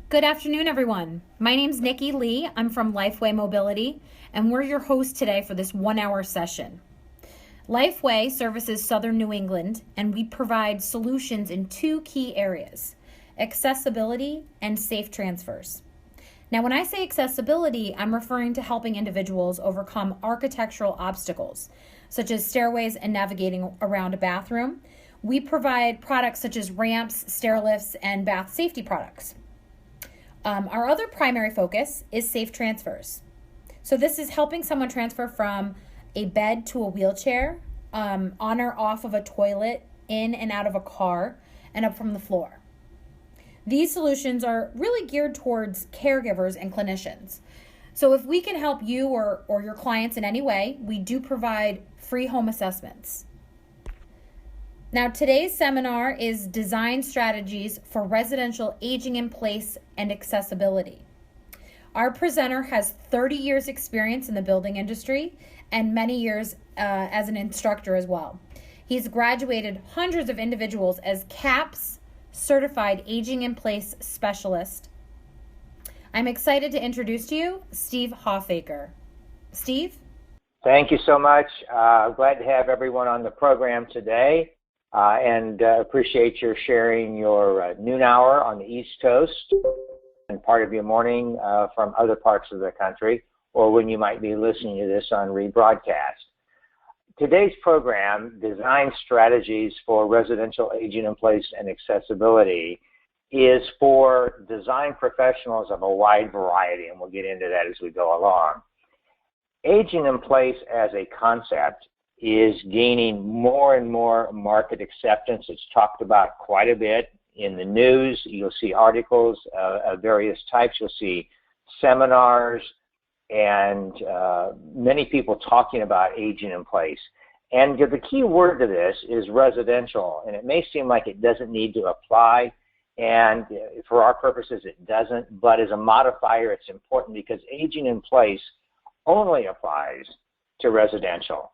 Good afternoon, everyone. My name's Nikki Lee. I'm from Lifeway Mobility, and we're your host today for this 1-hour session. Lifeway services Southern New England, and we provide solutions in two key areas: accessibility and safe transfers. Now, when I say accessibility, I'm referring to helping individuals overcome architectural obstacles, such as stairways and navigating around a bathroom. We provide products such as ramps, stair lifts, and bath safety products. Our other primary focus is safe transfers. So this is helping someone transfer from a bed to a wheelchair, on or off of a toilet, in and out of a car, and up from the floor. These solutions are really geared towards caregivers and clinicians. So if we can help you or your clients in any way, we do provide free home assessments. Now, today's seminar is Design Strategies for Residential Aging in Place and Accessibility. Our presenter has 30 years experience in the building industry and many years as an instructor as well. He's graduated hundreds of individuals as CAPS Certified Aging in Place Specialist. I'm excited to introduce to you Steve Hoffacker. Steve? Thank you so much. Glad to have everyone on the program today. And appreciate your sharing your noon hour on the East Coast and part of your morning from other parts of the country, or when you might be listening to this on rebroadcast. Today's program, Design Strategies for Residential Aging in Place and Accessibility, is for design professionals of a wide variety, and we'll get into that as we go along. Aging in place as a concept is gaining more and more market acceptance. It's talked about quite a bit in the news. You'll see articles of various types. You'll see seminars and many people talking about aging in place. And the key word to this is residential, and it may seem like it doesn't need to apply, and for our purposes it doesn't, but as a modifier it's important because aging in place only applies to residential.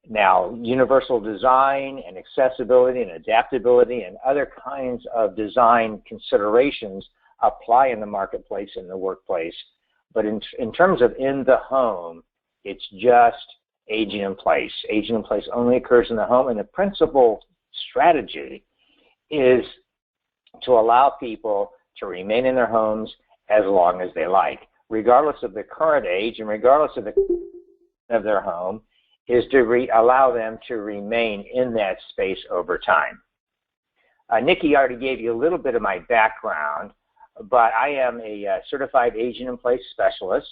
Now, universal design and accessibility and adaptability and other kinds of design considerations apply in the marketplace and the workplace. But in terms of in the home, it's just aging in place. Aging in place only occurs in the home, and the principal strategy is to allow people to remain in their homes as long as they like, regardless of the current age and regardless of their home, is to allow them to remain in that space over time. Nikki already gave you a little bit of my background, but I am a certified aging in place specialist,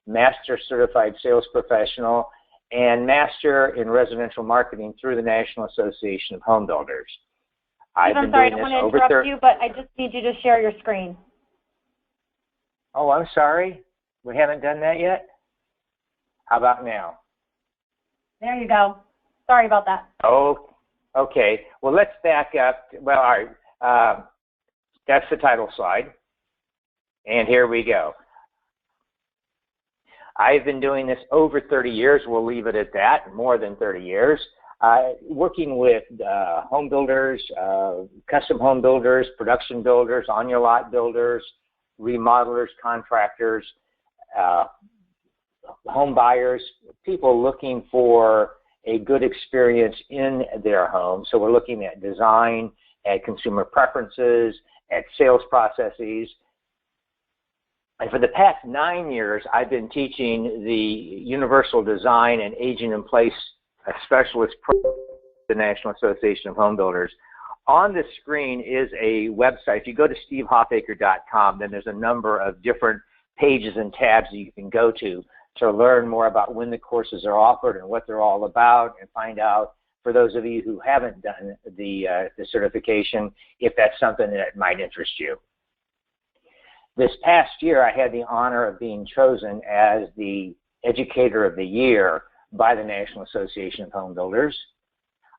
master certified sales professional, and master in residential marketing through the National Association of Home Builders. I'm sorry, I don't want to interrupt you, but I just need you to share your screen. Oh, I'm sorry. We haven't done that yet? How about now? There you go. Sorry about that. Oh, okay. Well, let's back up. Well, all right. That's the title slide. And here we go. I've been doing this over 30 years. We'll leave it at that, more than 30 years. Working with home builders, custom home builders, production builders, on-your-lot builders, remodelers, contractors, home buyers, people looking for a good experience in their home. So we're looking at design, at consumer preferences, at sales processes. And for the past 9 years, I've been teaching the Universal Design and Aging in Place Specialist program at the National Association of Home Builders. On the screen is a website. If you go to stevehoffacker.com, then there's a number of different pages and tabs that you can go to learn more about when the courses are offered and what they're all about, and find out, for those of you who haven't done the certification, if that's something that might interest you. This past year, I had the honor of being chosen as the Educator of the Year by the National Association of Home Builders.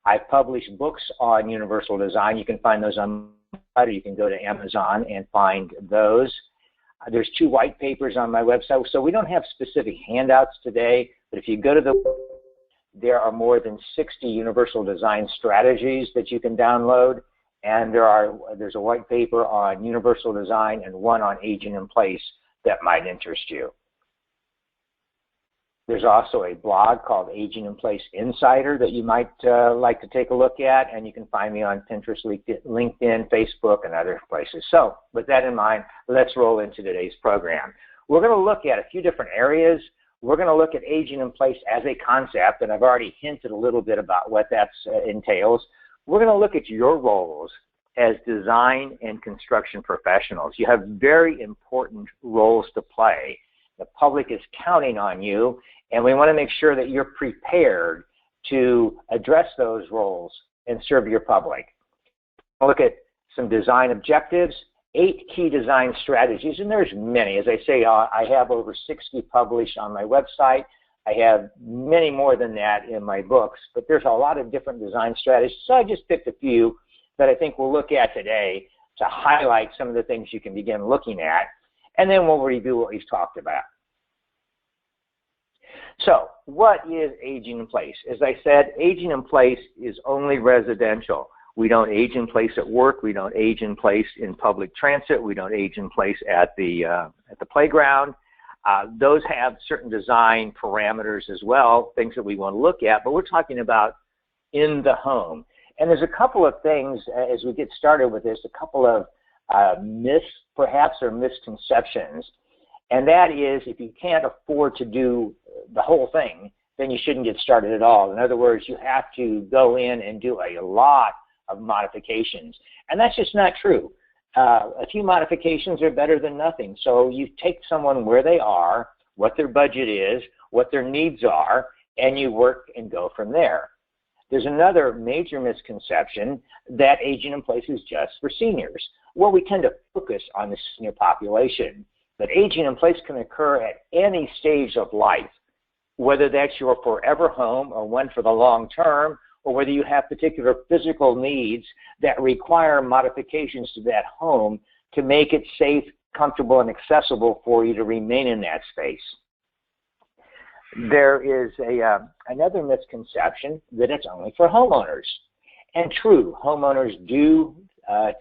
I've published books on universal design. You can find those on my website, or you can go to Amazon and find those. There's 2 white papers on my website, so we don't have specific handouts today, but if you go to there are more than 60 universal design strategies that you can download, and there's a white paper on universal design and one on aging in place that might interest you. There's also a blog called Aging in Place Insider that you might like to take a look at, and you can find me on Pinterest, LinkedIn, Facebook, and other places. So with that in mind, let's roll into today's program. We're going to look at a few different areas. We're going to look at aging in place as a concept, and I've already hinted a little bit about what that entails. We're going to look at your roles as design and construction professionals. You have very important roles to play. The public is counting on you, and we want to make sure that you're prepared to address those roles and serve your public. We'll look at some design objectives, 8 key design strategies, and there's many. As I say, I have over 60 published on my website. I have many more than that in my books, but there's a lot of different design strategies, so I just picked a few that I think we'll look at today to highlight some of the things you can begin looking at, and then we'll review what we've talked about. So, what is aging in place? As I said, aging in place is only residential. We don't age in place at work. We don't age in place in public transit. We don't age in place at the playground. Those have certain design parameters as well, things that we want to look at, but we're talking about in the home. And there's a couple of things, as we get started with this, a couple of myths, perhaps, or misconceptions. And that is, if you can't afford to do the whole thing, then you shouldn't get started at all. In other words, you have to go in and do a lot of modifications. And that's just not true. A few modifications are better than nothing. So you take someone where they are, what their budget is, what their needs are, and you work and go from there. There's another major misconception that aging in place is just for seniors. Well, we tend to focus on the senior population, but aging in place can occur at any stage of life, whether that's your forever home or one for the long term, or whether you have particular physical needs that require modifications to that home to make it safe, comfortable, and accessible for you to remain in that space. There is another misconception that it's only for homeowners. And true, homeowners do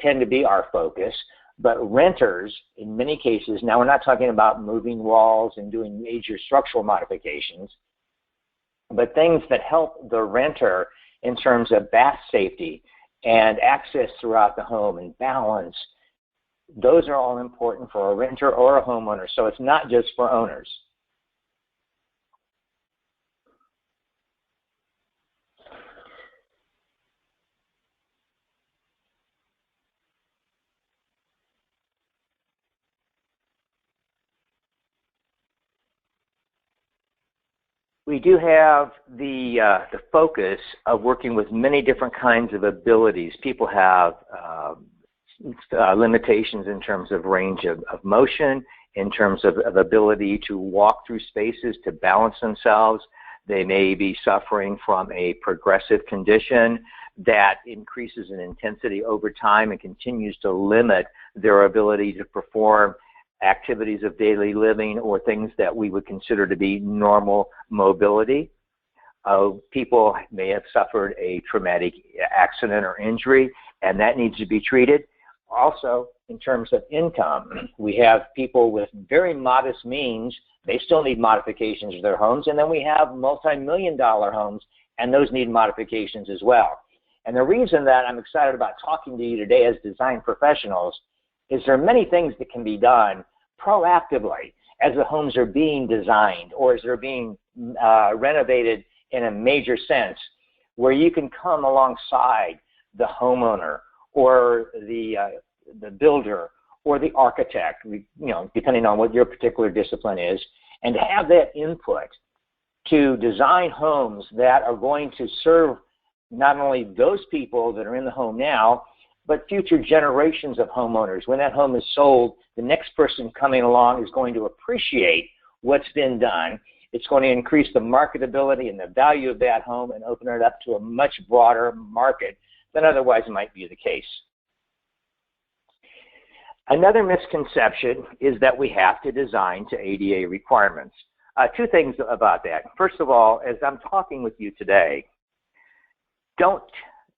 tend to be our focus, but renters, in many cases, now we're not talking about moving walls and doing major structural modifications, but things that help the renter in terms of bath safety and access throughout the home and balance, those are all important for a renter or a homeowner, so it's not just for owners. We do have the focus of working with many different kinds of abilities. People have limitations in terms of range of motion, in terms of ability to walk through spaces, to balance themselves. They may be suffering from a progressive condition that increases in intensity over time and continues to limit their ability to perform activities of daily living or things that we would consider to be normal mobility. People may have suffered a traumatic accident or injury, and that needs to be treated. Also, in terms of income, we have people with very modest means. They still need modifications of their homes, and then we have multi-million-dollar homes, and those need modifications as well. And the reason that I'm excited about talking to you today as design professionals is there are many things that can be done proactively as the homes are being designed or as they're being renovated in a major sense, where you can come alongside the homeowner or the builder or the architect, depending on what your particular discipline is, and have that input to design homes that are going to serve not only those people that are in the home now, but future generations of homeowners. When that home is sold, the next person coming along is going to appreciate what's been done. It's going to increase the marketability and the value of that home and open it up to a much broader market than otherwise might be the case. Another misconception is that we have to design to ADA requirements. Two things about that. First of all, as I'm talking with you today, don't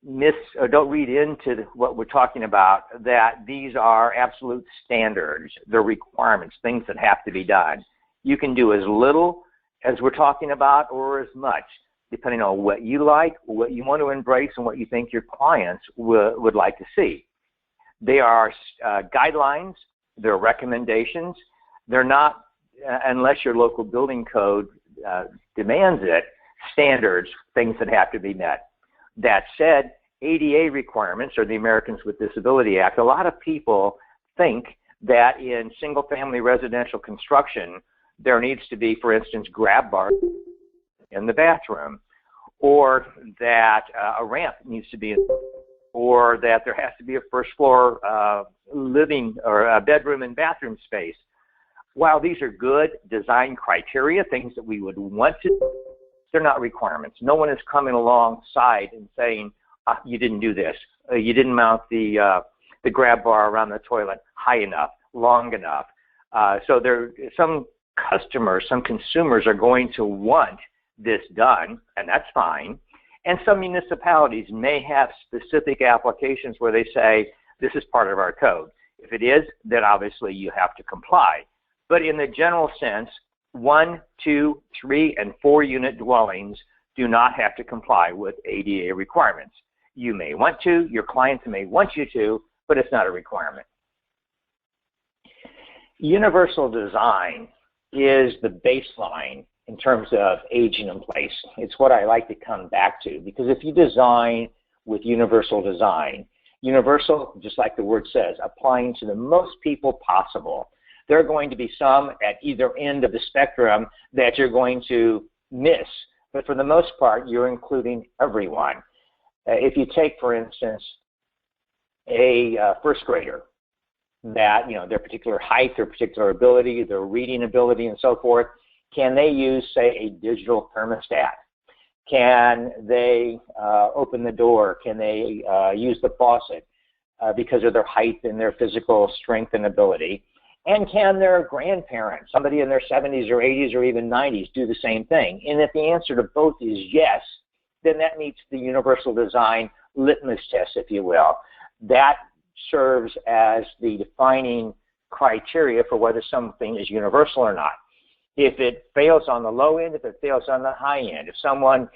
don't read into what we're talking about that these are absolute standards. They're requirements, things that have to be done. You can do as little as we're talking about or as much, depending on what you like, what you want to embrace, and what you think your clients would like to see. They are guidelines, they're recommendations. They're not, unless your local building code demands it, standards, things that have to be met. That said, ADA requirements, or the Americans with Disability Act, a lot of people think that in single-family residential construction, there needs to be, for instance, grab bars in the bathroom, or that a ramp needs to be, or that there has to be a first-floor living or a bedroom and bathroom space. While these are good design criteria, things that we would want to, they're not requirements. No one is coming alongside and saying, you didn't do this. You didn't mount the grab bar around the toilet high enough, long enough. So some customers, some consumers are going to want this done, and that's fine. And some municipalities may have specific applications where they say, this is part of our code. If it is, then obviously you have to comply. But in the general sense, 1, 2, 3, and 4 unit dwellings do not have to comply with ADA requirements. You may want to, your clients may want you to, but it's not a requirement. Universal design is the baseline in terms of aging in place. It's what I like to come back to, because if you design with universal design, universal, just like the word says, applying to the most people possible, there are going to be some at either end of the spectrum that you're going to miss. But for the most part, you're including everyone. If you take, for instance, a first grader, that, their particular height, their particular ability, their reading ability, and so forth, can they use, say, a digital thermostat? Can they open the door? Can they use the faucet because of their height and their physical strength and ability? And can their grandparents, somebody in their 70s or 80s or even 90s, do the same thing? And if the answer to both is yes, then that meets the universal design litmus test, if you will. That serves as the defining criteria for whether something is universal or not. If it fails on the low end, if it fails on the high end, if someone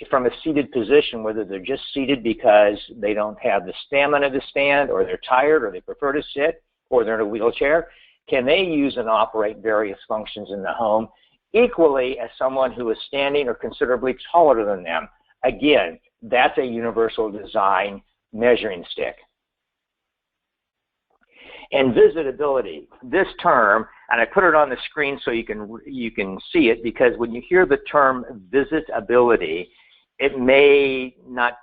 from a seated position, whether they're just seated because they don't have the stamina to stand, or they're tired, or they prefer to sit, or they're in a wheelchair, can they use and operate various functions in the home equally as someone who is standing or considerably taller than them? Again, that's a universal design measuring stick. And visitability, this term, and I put it on the screen so you can see it, because when you hear the term visitability, it may not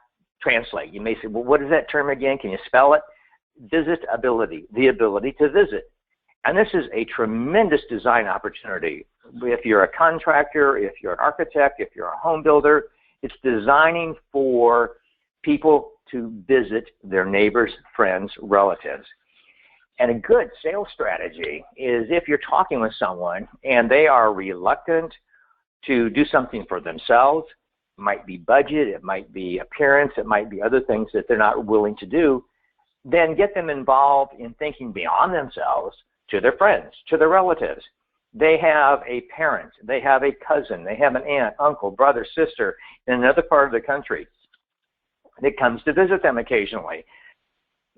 translate. You may say, well, what is that term again? Can you spell it? Visitability, the ability to visit. And this is a tremendous design opportunity. If you're a contractor, if you're an architect, if you're a home builder, it's designing for people to visit their neighbors, friends, relatives. And a good sales strategy is if you're talking with someone and they are reluctant to do something for themselves, it might be budget, it might be appearance, it might be other things that they're not willing to do, then get them involved in thinking beyond themselves to their friends, to their relatives. They have a parent, they have a cousin, they have an aunt, uncle, brother, sister in another part of the country that comes to visit them occasionally.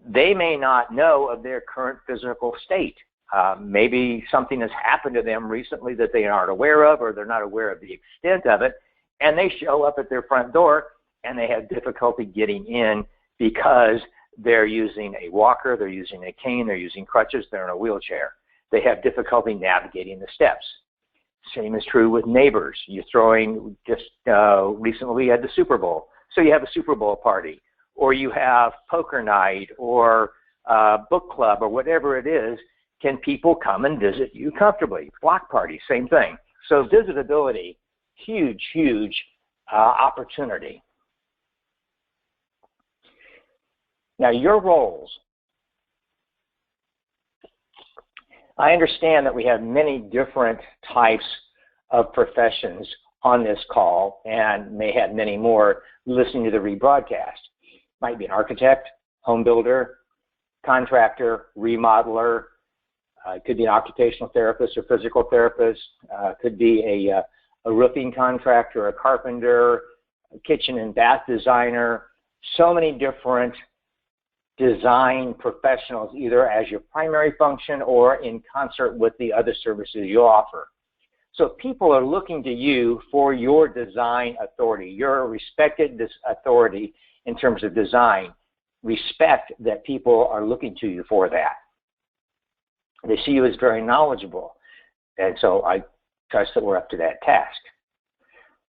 They may not know of their current physical state. Maybe something has happened to them recently that they aren't aware of, or they're not aware of the extent of it, and they show up at their front door and they have difficulty getting in because they're using a walker, they're using a cane, they're using crutches, they're in a wheelchair. They have difficulty navigating the steps. Same is true with neighbors. You're throwing, just recently we had the Super Bowl, so you have a Super Bowl party, or you have poker night, or book club, or whatever it is. Can people come and visit you comfortably? Block party, same thing. So visitability, huge, huge opportunity. Now, your roles. I understand that we have many different types of professions on this call and may have many more listening to the rebroadcast. Might be an architect, home builder, contractor, remodeler. It could be an occupational therapist or physical therapist. Could be a roofing contractor, a carpenter, a kitchen and bath designer. So many different design professionals, either as your primary function or in concert with the other services you offer. So people are looking to you for your design authority. You're a respected authority in terms of design. Respect that people are looking to you for that. They see you as very knowledgeable. And so I trust that we're up to that task.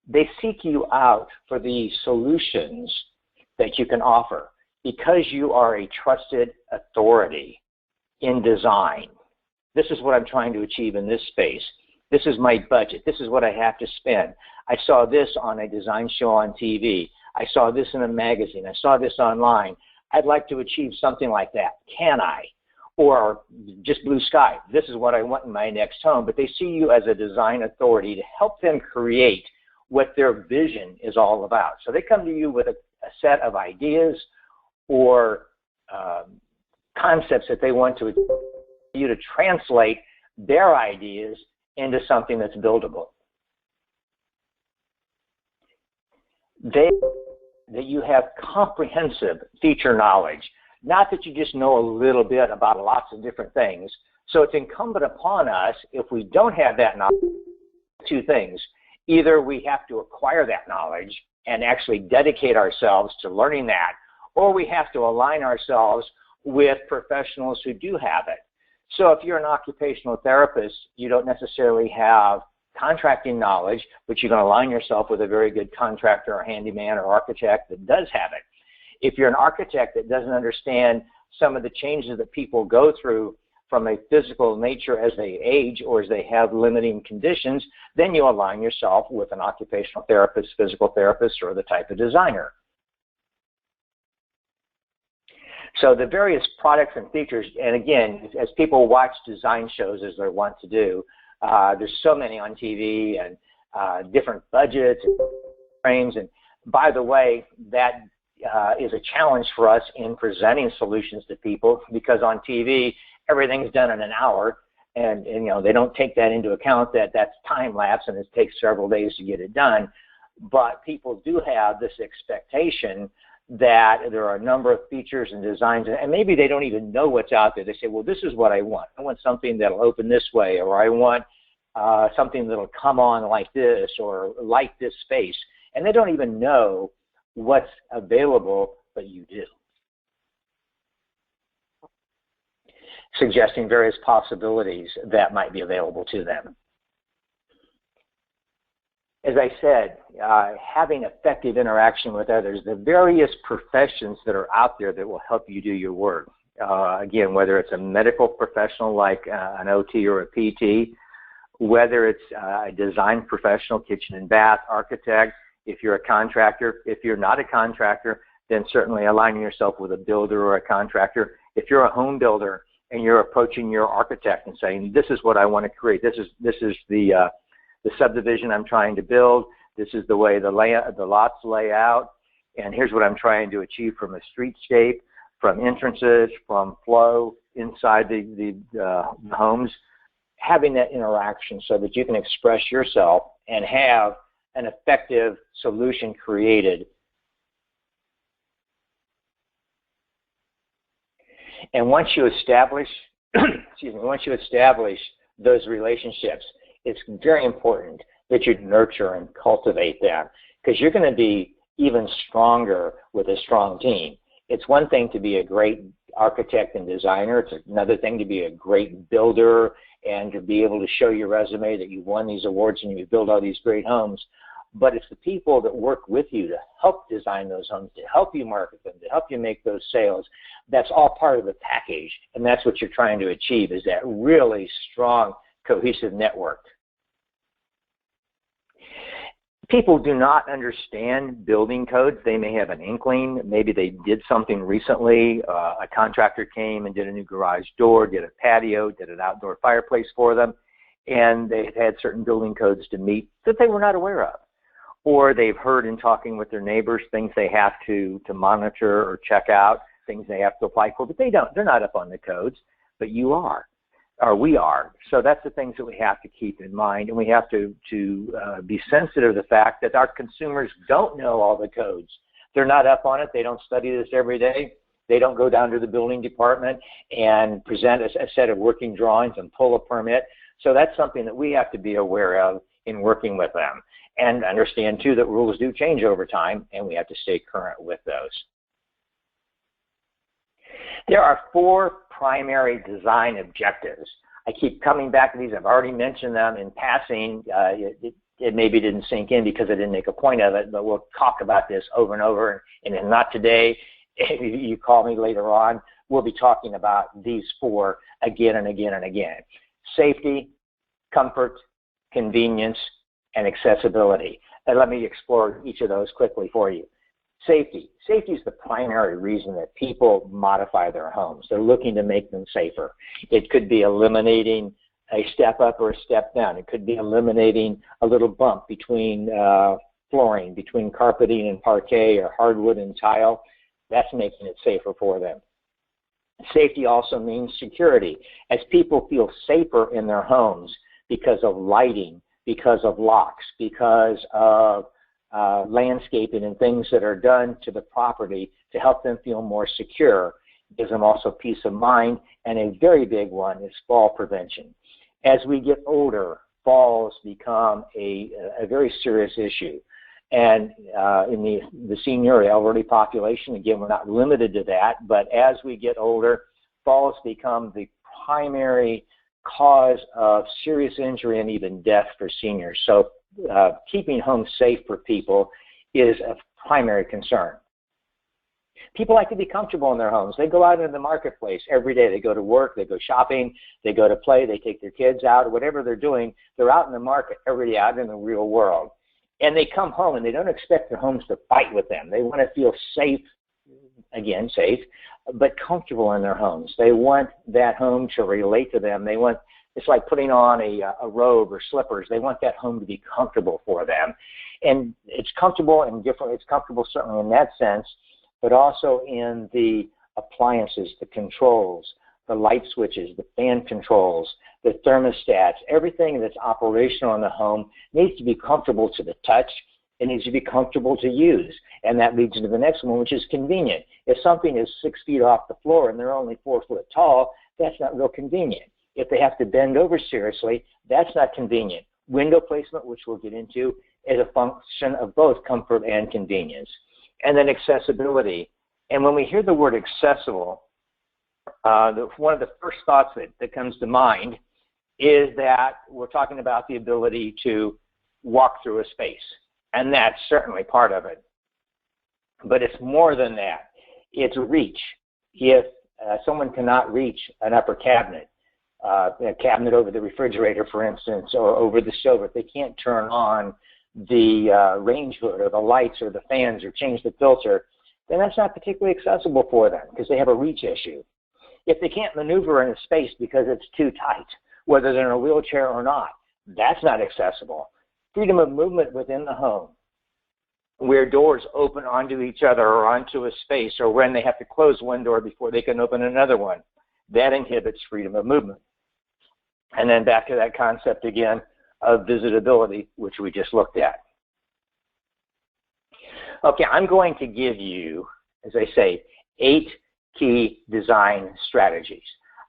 They seek you out for the solutions that you can offer because you are a trusted authority in design. This is what I'm trying to achieve in this space. This is my budget. This is what I have to spend. I saw this on a design show on TV. I saw this in a magazine. I saw this online. I'd like to achieve something like that. Can I? Or just blue sky. This is what I want in my next home. But they see you as a design authority to help them create what their vision is all about. So they come to you with a set of ideas or concepts that they want you to translate their ideas into something that's buildable. That you have comprehensive feature knowledge, not that you just know a little bit about lots of different things. So it's incumbent upon us, if we don't have that knowledge, two things. Either we have to acquire that knowledge and actually dedicate ourselves to learning that, or we have to align ourselves with professionals who do have it. So if you're an occupational therapist, you don't necessarily have contracting knowledge, but you can align yourself with a very good contractor or handyman or architect that does have it. If you're an architect that doesn't understand some of the changes that people go through from a physical nature as they age or as they have limiting conditions, then you align yourself with an occupational therapist, physical therapist, or the type of designer. So the various products and features, and again, as people watch design shows as they want to do, there's so many on TV and different budgets and frames. And by the way, that is a challenge for us in presenting solutions to people, because on TV, everything's done in an hour, and you know, they don't take that into account that that's time lapse and it takes several days to get it done. But people do have this expectation that there are a number of features and designs, and maybe they don't even know what's out there. They say, well, this is what I want. I want something that'll open this way, or I want something that'll come on like this, or light this space. And they don't even know what's available, but you do. Suggesting various possibilities that might be available to them. As I said, having effective interaction with others, the various professions that are out there that will help you do your work. Again, whether it's a medical professional like an OT or a PT, whether it's a design professional, kitchen and bath, architect, if you're a contractor. If you're not a contractor, then certainly aligning yourself with a builder or a contractor. If you're a home builder and you're approaching your architect and saying, this is what I want to create, this is the subdivision I'm trying to build, this is the way the lots lay out, and here's what I'm trying to achieve from a streetscape, from entrances, from flow inside the homes. Having that interaction so that you can express yourself and have an effective solution created. And once you establish, once you establish those relationships, it's very important that you nurture and cultivate them, because you're going to be even stronger with a strong team. It's one thing to be a great architect and designer. It's another thing to be a great builder and to be able to show your resume that you've won these awards and you build all these great homes. But it's the people that work with you to help design those homes, to help you market them, to help you make those sales. That's all part of the package, and that's what you're trying to achieve, is that really strong, cohesive network. People do not understand building codes. They may have an inkling. Maybe they did something recently. A contractor came and did a new garage door, did a patio, did an outdoor fireplace for them, and they had certain building codes to meet that they were not aware of. or they've heard in talking with their neighbors things they have to monitor or check out, things they have to apply for, but they're not up on the codes, but you are, or we are. So that's the things that we have to keep in mind, and we have to be sensitive to the fact that our consumers don't know all the codes. They're not up on it. They don't study this every day. They don't go down to the building department and present a set of working drawings and pull a permit. So that's something that we have to be aware of in working with them, and understand too that rules do change over time, and we have to stay current with those. There are 4 primary design objectives. I keep coming back to these. I've already mentioned them in passing. It maybe didn't sink in because I didn't make a point of it, but we'll talk about this over and over, and if not today, if you call me later on, we'll be talking about these 4 again and again and again. Safety, comfort, convenience, and accessibility. And let me explore each of those quickly for you. Safety. Safety is the primary reason that people modify their homes. They're looking to make them safer. It could be eliminating a step up or a step down. It could be eliminating a little bump between flooring, between carpeting and parquet, or hardwood and tile. That's making it safer for them. Safety also means security. As people feel safer in their homes because of lighting, because of locks, because of landscaping and things that are done to the property to help them feel more secure, gives them also peace of mind. And a very big one is fall prevention. As we get older, falls become a very serious issue. And in the senior elderly population, again, we're not limited to that, but as we get older, falls become the primary cause of serious injury and even death for seniors. So keeping homes safe for people is a primary concern. People like to be comfortable in their homes. They go out into the marketplace every day. They go to work, they go shopping, they go to play, they take their kids out, or whatever they're doing. They're out in the market every day, out in the real world. And they come home and they don't expect their homes to fight with them. They want to feel safe, again, safe, but comfortable in their homes. They want that home to relate to them. They want, it's like putting on a robe or slippers. They want that home to be comfortable for them. And it's comfortable and different. It's comfortable certainly in that sense, but also in the appliances, the controls, the light switches, the fan controls, the thermostats, everything that's operational in the home needs to be comfortable to the touch. It needs to be comfortable to use. And that leads to the next one, which is convenient. If something is 6 feet off the floor and they're only 4 foot tall, that's not real convenient. If they have to bend over seriously, that's not convenient. Window placement, which we'll get into, is a function of both comfort and convenience. And then accessibility. And when we hear the word accessible, one of the first thoughts that comes to mind is that we're talking about the ability to walk through a space. And that's certainly part of it. But it's more than that. It's reach. If someone cannot reach an upper cabinet, a cabinet over the refrigerator, for instance, or over the stove, if they can't turn on the range hood or the lights or the fans or change the filter, then that's not particularly accessible for them because they have a reach issue. If they can't maneuver in a space because it's too tight, whether they're in a wheelchair or not, that's not accessible. Freedom of movement within the home, where doors open onto each other or onto a space, or when they have to close one door before they can open another one, that inhibits freedom of movement. And then back to that concept again of visitability, which we just looked at. Okay, I'm going to give you, as I say, 8 key design strategies.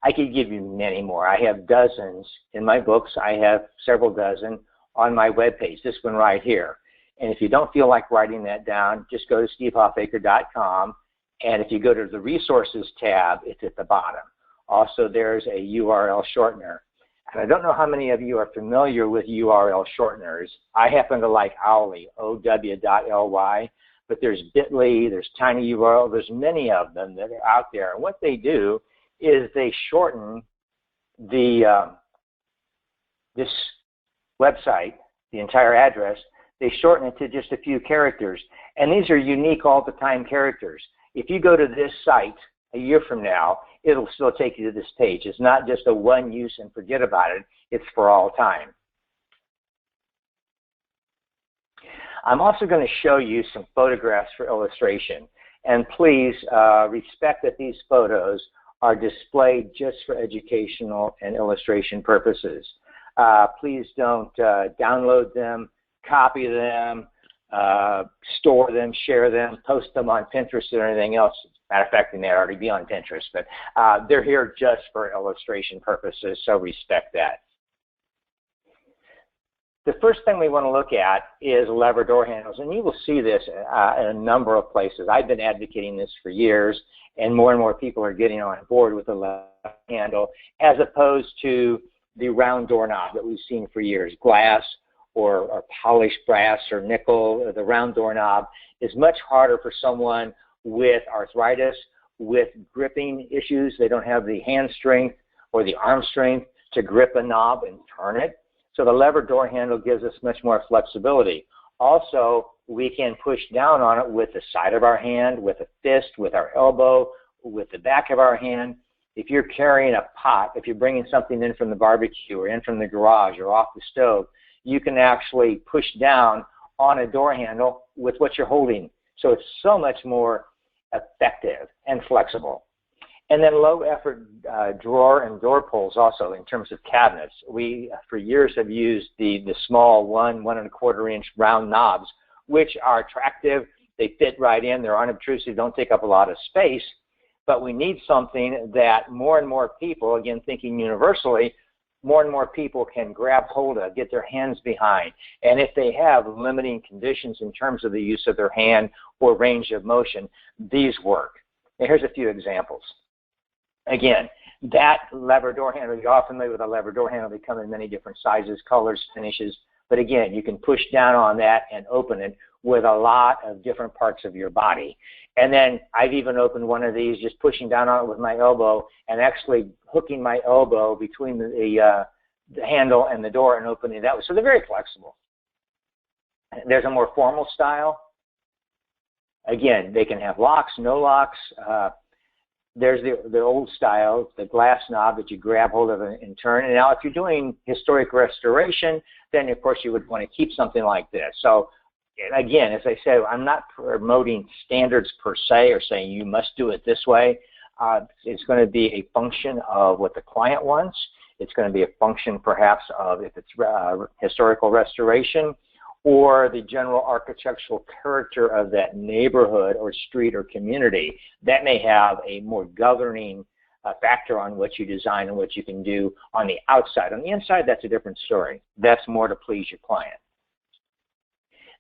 I could give you many more. I have dozens in my books. I have several dozen on my webpage, this one right here. And if you don't feel like writing that down, just go to stevehoffacker.com, and if you go to the resources tab, it's at the bottom. Also, there's a URL shortener. And I don't know how many of you are familiar with URL shorteners. I happen to like Owly, OW.ly, but there's Bitly, there's TinyURL, there's many of them that are out there. And what they do is they shorten the this website, the entire address, they shorten it to just a few characters. And these are unique all-the-time characters. If you go to this site a year from now, it'll still take you to this page. It's not just a one use and forget about it. It's for all time. I'm also going to show you some photographs for illustration. And please respect that these photos are displayed just for educational and illustration purposes. Please don't download them, copy them, store them, share them, post them on Pinterest or anything else. Matter of fact, they may already be on Pinterest, but they're here just for illustration purposes, so respect that. The first thing we want to look at is lever door handles, and you will see this in a number of places. I've been advocating this for years, and more people are getting on board with the lever handle as opposed to the round doorknob that we've seen for years. Glass or polished brass or nickel, the round doorknob is much harder for someone with arthritis, with gripping issues. They don't have the hand strength or the arm strength to grip a knob and turn it. So the lever door handle gives us much more flexibility. Also, we can push down on it with the side of our hand, with a fist, with our elbow, with the back of our hand. If you're carrying a pot, if you're bringing something in from the barbecue or in from the garage or off the stove, you can actually push down on a door handle with what you're holding. So it's so much more effective and flexible. And then low effort drawer and door pulls also in terms of cabinets. We, for years, have used the small 1 1¼ inch round knobs, which are attractive. They fit right in. They're unobtrusive, don't take up a lot of space. But we need something that more and more people, again, thinking universally, more and more people can grab hold of, get their hands behind. And if they have limiting conditions in terms of the use of their hand or range of motion, these work. And here's a few examples. Again, that lever door handle, you're all familiar with a lever door handle. They come in many different sizes, colors, finishes. But again, you can push down on that and open it with a lot of different parts of your body. And then I've even opened one of these just pushing down on it with my elbow and actually hooking my elbow between the handle and the door and opening it that way. So they're very flexible. There's a more formal style. Again, they can have locks, no locks. There's the old style, the glass knob that you grab hold of and turn. And now if you're doing historic restoration, then of course you would want to keep something like this. So again, as I said, I'm not promoting standards per se or saying you must do it this way. It's going to be a function of what the client wants. It's going to be a function perhaps of if it's historical restoration or the general architectural character of that neighborhood or street or community. That may have a more governing factor on what you design and what you can do on the outside. On the inside, that's a different story. That's more to please your client.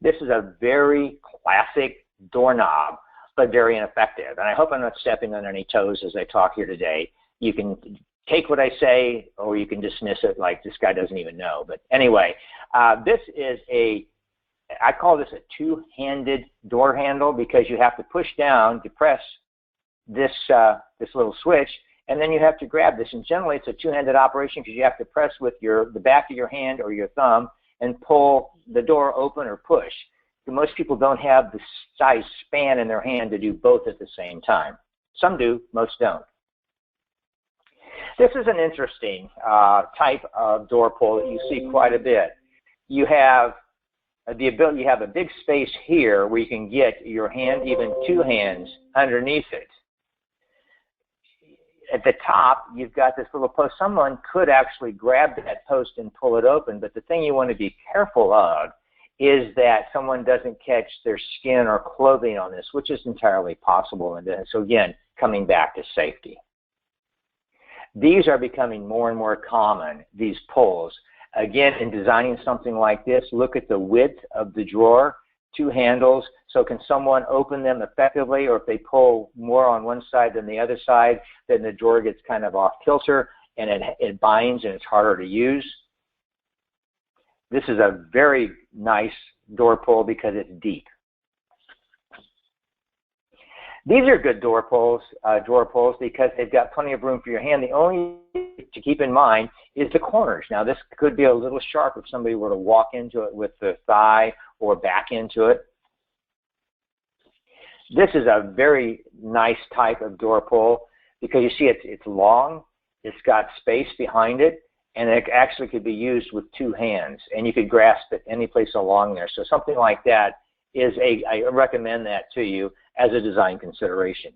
This is a very classic doorknob, but very ineffective. And I hope I'm not stepping on any toes as I talk here today. You can take what I say, or you can dismiss it like this guy doesn't even know. But anyway, this is I call this a two-handed door handle because you have to push down to press this little switch, and then you have to grab this. And generally, it's a two-handed operation because you have to press with the back of your hand or your thumb and pull the door open or push. But most people don't have the size span in their hand to do both at the same time. Some do, most don't. This is an interesting type of door pull that you see quite a bit. You have the ability, you have a big space here where you can get your hand, even two hands, underneath it. At the top, you've got this little post. Someone could actually grab that post and pull it open, but the thing you want to be careful of is that someone doesn't catch their skin or clothing on this, which is entirely possible. And so again, coming back to safety. These are becoming more and more common, these pulls. Again, in designing something like this, look at the width of the drawer, two handles. So can someone open them effectively, or if they pull more on one side than the other side, then the drawer gets kind of off kilter and it binds and it's harder to use. This is a very nice door pull because it's deep. These are good drawer pulls because they've got plenty of room for your hand. The only thing to keep in mind is the corners. Now, this could be a little sharp if somebody were to walk into it with the thigh or back into it. This is a very nice type of door pull because you see it's long, it's got space behind it, and it actually could be used with two hands, and you could grasp it any place along there. So something like that is I recommend that to you as a design consideration.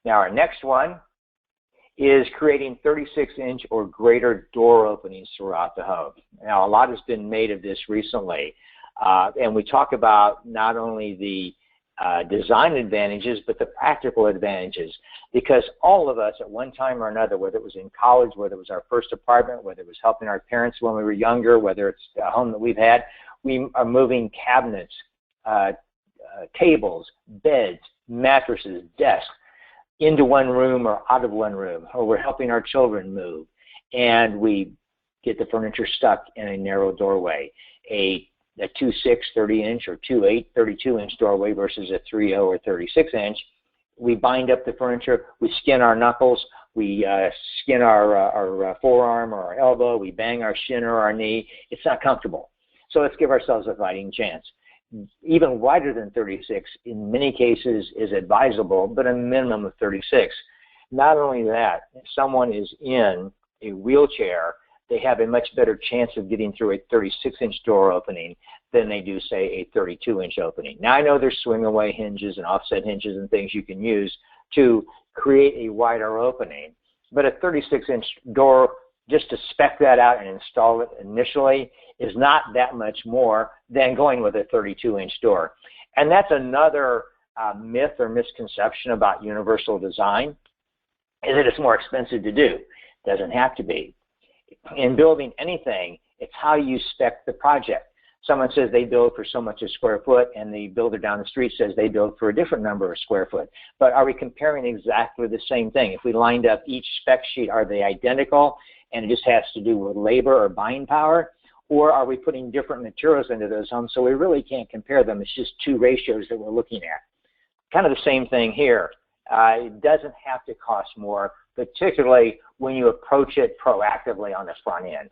Now our next one is creating 36-inch or greater door openings throughout the home. Now a lot has been made of this recently, and we talk about not only the design advantages, but the practical advantages, because all of us at one time or another, whether it was in college, whether it was our first apartment, whether it was helping our parents when we were younger, whether it's a home that we've had, we are moving cabinets, tables, beds, mattresses, desks into one room or out of one room, or we're helping our children move, and we get the furniture stuck in a narrow doorway. A 2.6 30-inch or 2.8 32-inch doorway versus a 3.0 or 36-inch. We bind up the furniture, we skin our knuckles, we skin our forearm or our elbow, we bang our shin or our knee. It's not comfortable. So let's give ourselves a fighting chance. Even wider than 36 in many cases is advisable, but a minimum of 36. Not only that, if someone is in a wheelchair, they have a much better chance of getting through a 36-inch door opening than they do, say, a 32-inch opening. Now, I know there's swing-away hinges and offset hinges and things you can use to create a wider opening, but a 36-inch door, just to spec that out and install it initially, is not that much more than going with a 32-inch door. And that's another myth or misconception about universal design, is that it's more expensive to do. It doesn't have to be. In building anything, it's how you spec the project. Someone says they build for so much a square foot, and the builder down the street says they build for a different number of square foot. But are we comparing exactly the same thing? If we lined up each spec sheet, are they identical, and it just has to do with labor or buying power? Or are we putting different materials into those homes so we really can't compare them? It's just two ratios that we're looking at. Kind of the same thing here. It doesn't have to cost more, particularly when you approach it proactively on the front end.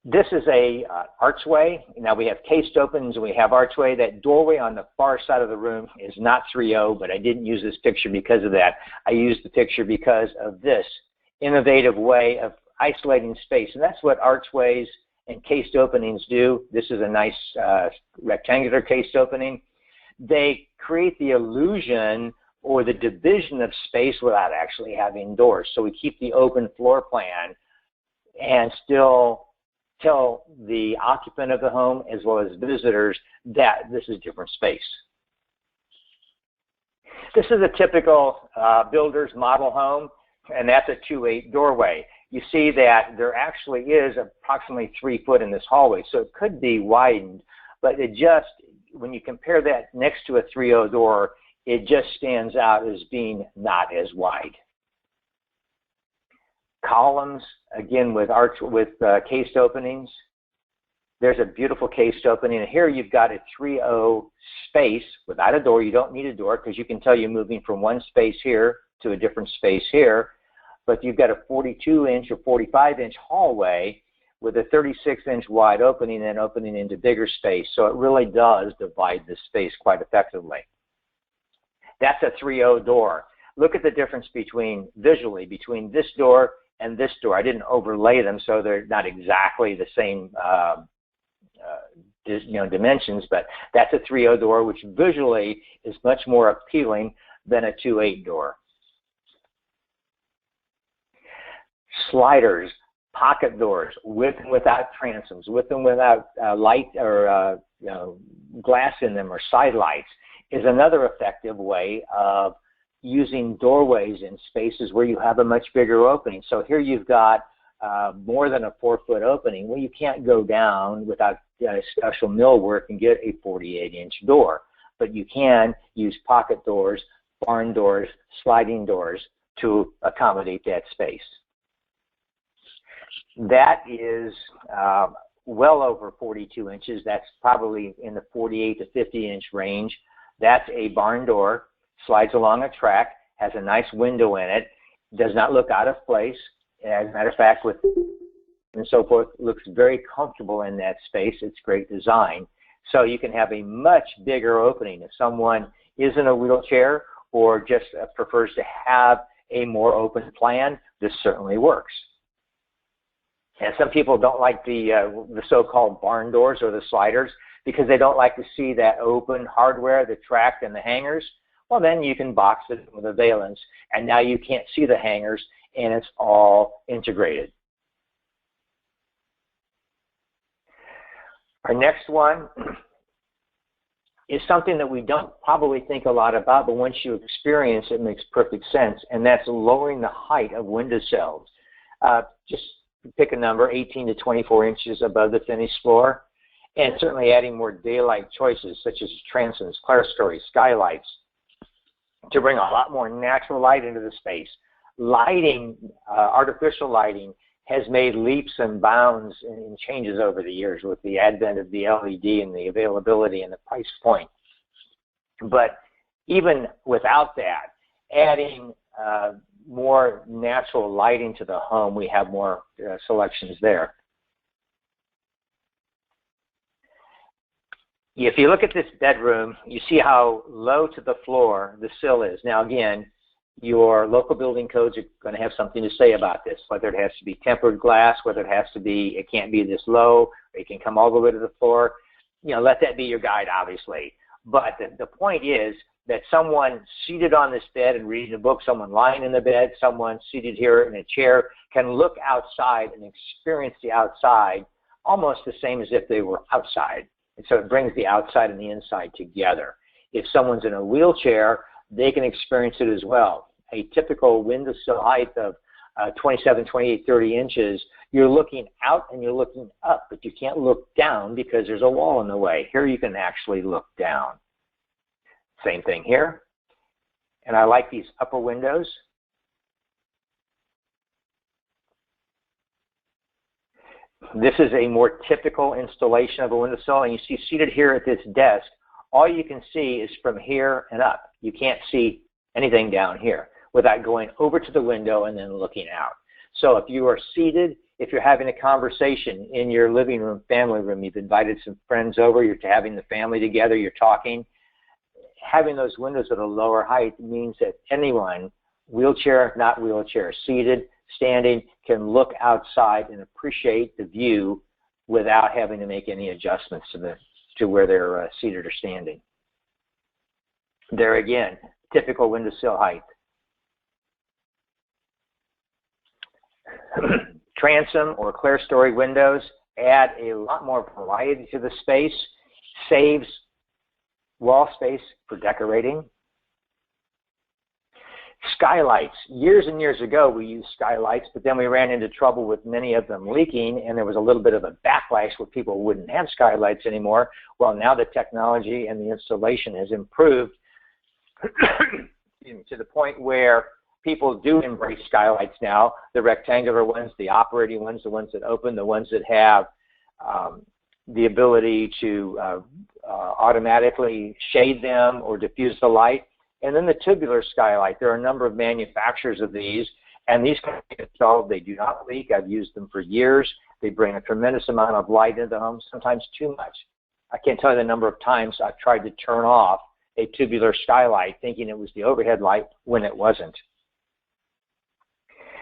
This is a archway. Now we have cased opens and we have archway. That doorway on the far side of the room is not 3.0, but I didn't use this picture because of that. I used the picture because of this innovative way of isolating space, and that's what archways and cased openings do. This is a nice rectangular cased opening. They create the illusion or the division of space without actually having doors. So we keep the open floor plan and still tell the occupant of the home as well as visitors that this is different space. This is a typical builder's model home, and that's a 2.8 doorway. You see that there actually is approximately 3 foot in this hallway, so it could be widened, but it just, when you compare that next to a 3.0 door, it just stands out as being not as wide. Columns, again with cased openings. There's a beautiful cased opening, and here you've got a 3.0 space without a door. You don't need a door because you can tell you're moving from one space here to a different space here, but you've got a 42-inch or 45-inch hallway with a 36-inch wide opening and opening into bigger space. So it really does divide the space quite effectively. That's a 3.0 door. Look at the difference visually between this door and this door. I didn't overlay them so they're not exactly the same dimensions, but that's a 3.0 door, which visually is much more appealing than a 2.8 door. Sliders, pocket doors, with and without transoms, with and without light or glass in them or side lights, is another effective way of using doorways in spaces where you have a much bigger opening. So here you've got more than a 4-foot opening. Well, you can't go down without special millwork and get a 48-inch door, but you can use pocket doors, barn doors, sliding doors to accommodate that space. That is well over 42 inches. That's probably in the 48 to 50-inch range. That's a barn door, slides along a track, has a nice window in it, does not look out of place. As a matter of fact, with and so forth, looks very comfortable in that space. It's great design. So you can have a much bigger opening. If someone is in a wheelchair or just prefers to have a more open plan, this certainly works. And some people don't like the so-called barn doors or the sliders because they don't like to see that open hardware, the track and the hangers. Well, then you can box it with a valance, and now you can't see the hangers, and it's all integrated. Our next one is something that we don't probably think a lot about, but once you experience it, it makes perfect sense, and that's lowering the height of windowsills. Just pick a number, 18 to 24 inches above the finished floor, and certainly adding more daylight choices such as transoms, clerestories, skylights, to bring a lot more natural light into the space. Lighting, artificial lighting, has made leaps and bounds and changes over the years with the advent of the LED and the availability and the price point. But even without that, adding more natural lighting to the home, we have more selections there. If you look at this bedroom, you see how low to the floor the sill is. Now again, your local building codes are going to have something to say about this, whether it has to be tempered glass, whether it has to be, it can't be this low, or it can come all the way to the floor. You know, let that be your guide, obviously. But the point is that someone seated on this bed and reading a book, someone lying in the bed, someone seated here in a chair can look outside and experience the outside almost the same as if they were outside. And so it brings the outside and the inside together. If someone's in a wheelchair, they can experience it as well. A typical windowsill height of 27, 28, 30 inches, you're looking out and you're looking up, but you can't look down because there's a wall in the way. Here you can actually look down. Same thing here. And I like these upper windows. This is a more typical installation of a windowsill, and you see seated here at this desk, all you can see is from here and up. You can't see anything down here without going over to the window and then looking out. So if you are seated, if you're having a conversation in your living room, family room, you've invited some friends over, you're having the family together, you're talking, having those windows at a lower height means that anyone, wheelchair, not wheelchair, seated, standing, can look outside and appreciate the view without having to make any adjustments to where they're seated or standing. There again, typical windowsill height. Transom or clerestory windows add a lot more variety to the space, saves wall space for decorating. Skylights. Years and years ago, we used skylights, but then we ran into trouble with many of them leaking, and there was a little bit of a backlash where people wouldn't have skylights anymore. Well, now the technology and the installation has improved to the point where people do embrace skylights now, the rectangular ones, the operating ones, the ones that open, the ones that have the ability to automatically shade them or diffuse the light. And then the tubular skylight. There are a number of manufacturers of these, and these can be installed. They do not leak. I've used them for years. They bring a tremendous amount of light into the home, sometimes too much. I can't tell you the number of times I've tried to turn off a tubular skylight thinking it was the overhead light when it wasn't.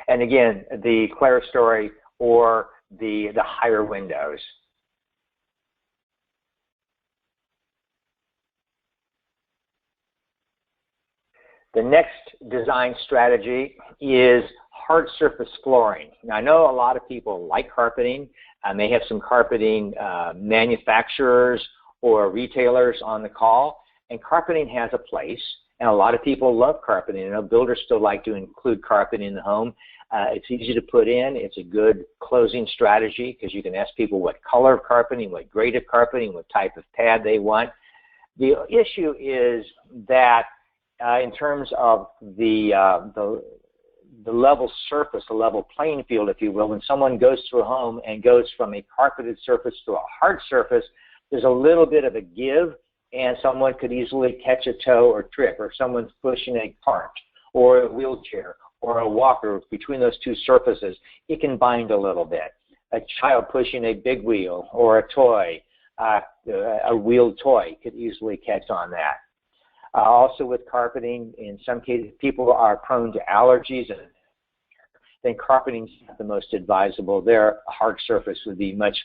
And again, the clerestory or the higher windows. The next design strategy is hard surface flooring. Now, I know a lot of people like carpeting. I may have some carpeting manufacturers or retailers on the call, and carpeting has a place, and a lot of people love carpeting. I know builders still like to include carpeting in the home. It's easy to put in. It's a good closing strategy because you can ask people what color of carpeting, what grade of carpeting, what type of pad they want. The issue is that in terms of the level surface, the level playing field, if you will, when someone goes through a home and goes from a carpeted surface to a hard surface, there's a little bit of a give, and someone could easily catch a toe or trip, or if someone's pushing a cart or a wheelchair or a walker between those two surfaces, it can bind a little bit. A child pushing a big wheel or a toy, a wheeled toy could easily catch on that. Also with carpeting, in some cases, people are prone to allergies, and then carpeting is not the most advisable. Their hard surface would be much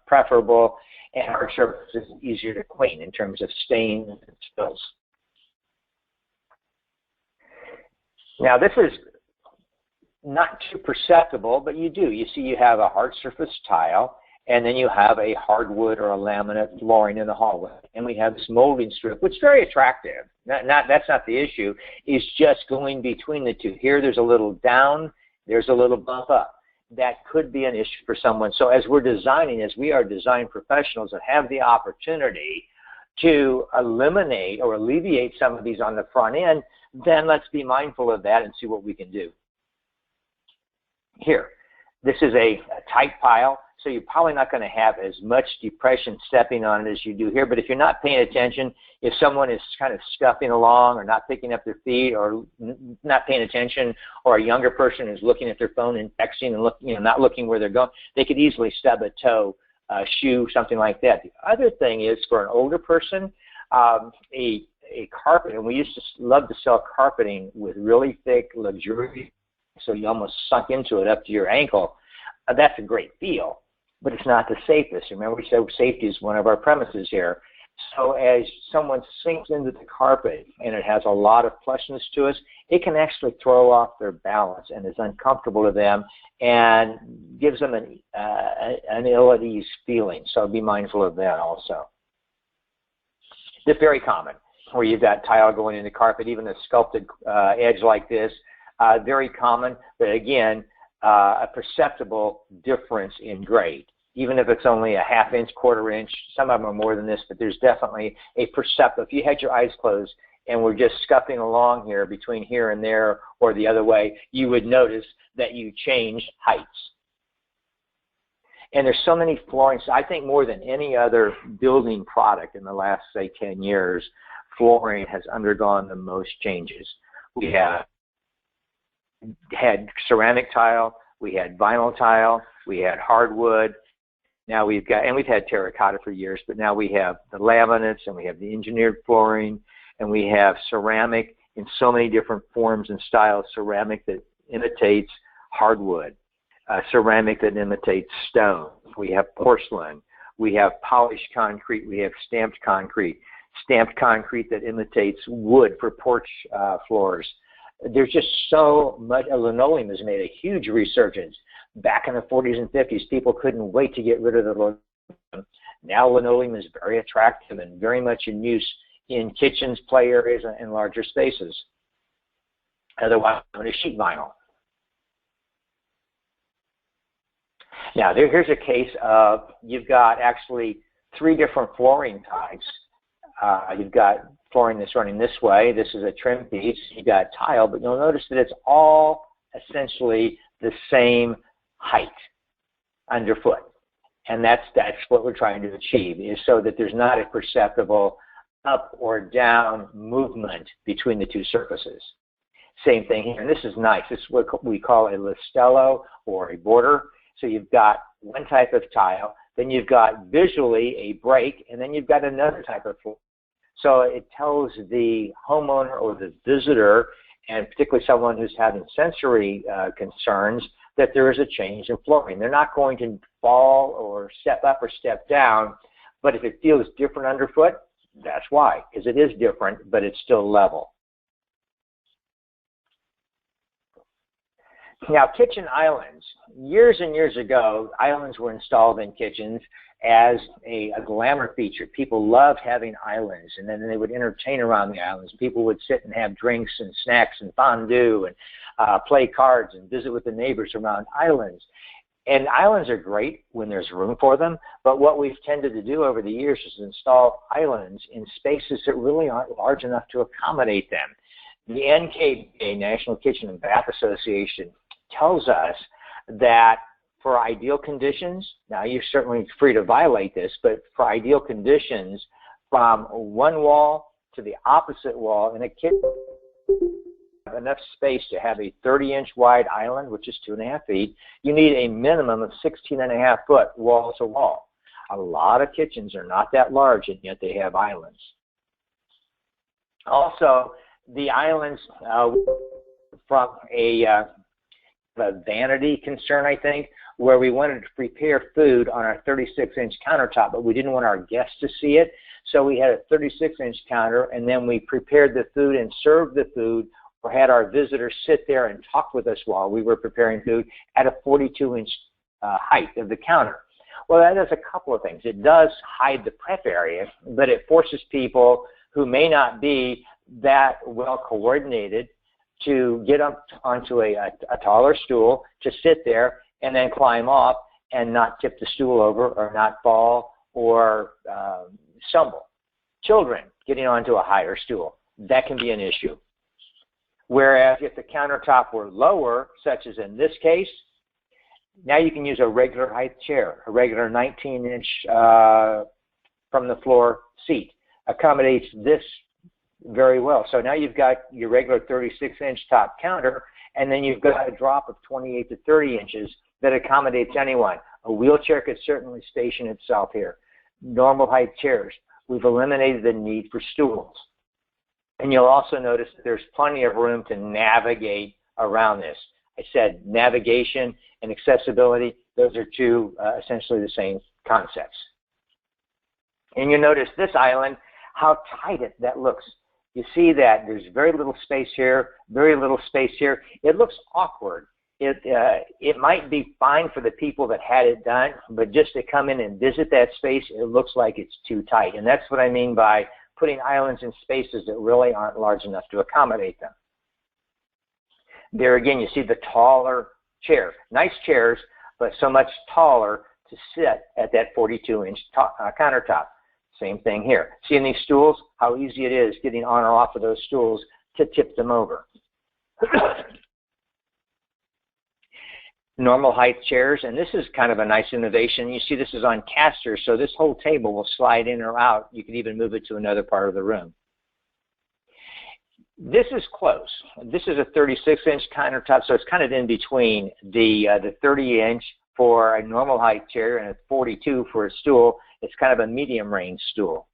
preferable, and hard surface is easier to clean in terms of stains and spills. Now, this is not too perceptible, but you do. You see you have a hard surface tile, and then you have a hardwood or a laminate flooring in the hallway. And we have this molding strip, which is very attractive. That's not the issue. It's just going between the two. Here there's a little down, there's a little bump up. That could be an issue for someone. So as we're designing, as we are design professionals that have the opportunity to eliminate or alleviate some of these on the front end, then let's be mindful of that and see what we can do. Here, this is a tight pile, so you're probably not going to have as much depression stepping on it as you do here, but if you're not paying attention, if someone is kind of scuffing along or not picking up their feet or not paying attention, or a younger person is looking at their phone and texting and not looking where they're going, they could easily stub a toe, shoe, something like that. The other thing is, for an older person, a carpet, and we used to love to sell carpeting with really thick, luxurious, so you almost sunk into it up to your ankle. That's a great feel, but it's not the safest. Remember, we said safety is one of our premises here. So as someone sinks into the carpet and it has a lot of plushness to us, it can actually throw off their balance and is uncomfortable to them and gives them an ill-at-ease feeling. So be mindful of that also. It's very common where you've got tile going in the carpet, even a sculpted edge like this. Very common, but again, a perceptible difference in grade. Even if it's only a ½ inch, ¼ inch, some of them are more than this, but there's definitely a perceptible. If you had your eyes closed and were just scuffing along here between here and there or the other way, you would notice that you changed heights. And there's so many floorings. I think more than any other building product in the last, say, 10 years, flooring has undergone the most changes. We have had ceramic tile, we had vinyl tile, we had hardwood. Now we've got, and we've had terracotta for years, but now we have the laminates and we have the engineered flooring and we have ceramic in so many different forms and styles. Ceramic that imitates hardwood, ceramic that imitates stone. We have porcelain, we have polished concrete, we have stamped concrete that imitates wood for porch floors. There's just so much. Linoleum has made a huge resurgence. Back in the 40s and 50s, people couldn't wait to get rid of the linoleum. Now linoleum is very attractive and very much in use in kitchens, play areas, and larger spaces. Otherwise known as sheet vinyl. Now here's a case of, you've got actually 3 different flooring types. You've got flooring that's running this way. This is a trim piece. You've got tile, but you'll notice that it's all essentially the same height underfoot. And that's what we're trying to achieve, is so that there's not a perceptible up or down movement between the two surfaces. Same thing here. And this is nice. This is what we call a listello or a border. So you've got one type of tile, then you've got visually a break, and then you've got another type of floor. So it tells the homeowner or the visitor, and particularly someone who's having sensory concerns, that there is a change in flooring. They're not going to fall or step up or step down, but if it feels different underfoot, that's why, because it is different, but it's still level. Now, kitchen islands. Years and years ago, islands were installed in kitchens as a glamour feature. People loved having islands, and then they would entertain around the islands. People would sit and have drinks and snacks and fondue and play cards and visit with the neighbors around islands. And islands are great when there's room for them, but what we've tended to do over the years is install islands in spaces that really aren't large enough to accommodate them. The NKBA, National Kitchen and Bath Association, tells us that for ideal conditions, now you're certainly free to violate this, but for ideal conditions, from one wall to the opposite wall in a kitchen, enough space to have a 30-inch wide island, which is 2.5 feet, you need a minimum of 16.5 foot wall to wall. A lot of kitchens are not that large, and yet they have islands. Also, the islands from a vanity concern, I think, where we wanted to prepare food on our 36-inch countertop, but we didn't want our guests to see it. So we had a 36-inch counter, and then we prepared the food and served the food, or had our visitors sit there and talk with us while we were preparing food at a 42-inch height of the counter. Well, that does a couple of things. It does hide the prep area, but it forces people who may not be that well coordinated to get up onto a taller stool, to sit there and then climb off and not tip the stool over or not fall or stumble. Children getting onto a higher stool, that can be an issue. Whereas if the countertop were lower, such as in this case, now you can use a regular height chair, a regular 19-inch from the floor seat. Accommodates this very well. So now you've got your regular 36-inch top counter, and then you've got a drop of 28 to 30 inches that accommodates anyone. A wheelchair could certainly station itself here. Normal height chairs. We've eliminated the need for stools. And you'll also notice that there's plenty of room to navigate around this. I said navigation and accessibility, those are two essentially the same concepts. And you notice this island, how tight that looks. You see that there's very little space here, very little space here. It looks awkward. It might be fine for the people that had it done, but just to come in and visit that space, it looks like it's too tight. And that's what I mean by putting islands in spaces that really aren't large enough to accommodate them. There again, you see the taller chair. Nice chairs, but so much taller to sit at that 42-inch countertop. Same thing here. Seeing these stools, how easy it is getting on or off of those stools to tip them over. Normal height chairs, and this is kind of a nice innovation. You see this is on casters, so this whole table will slide in or out. You can even move it to another part of the room. This is close. This is a 36-inch countertop, so it's kind of in between the 30-inch for a normal height chair and a 42 for a stool. It's kind of a medium range stool.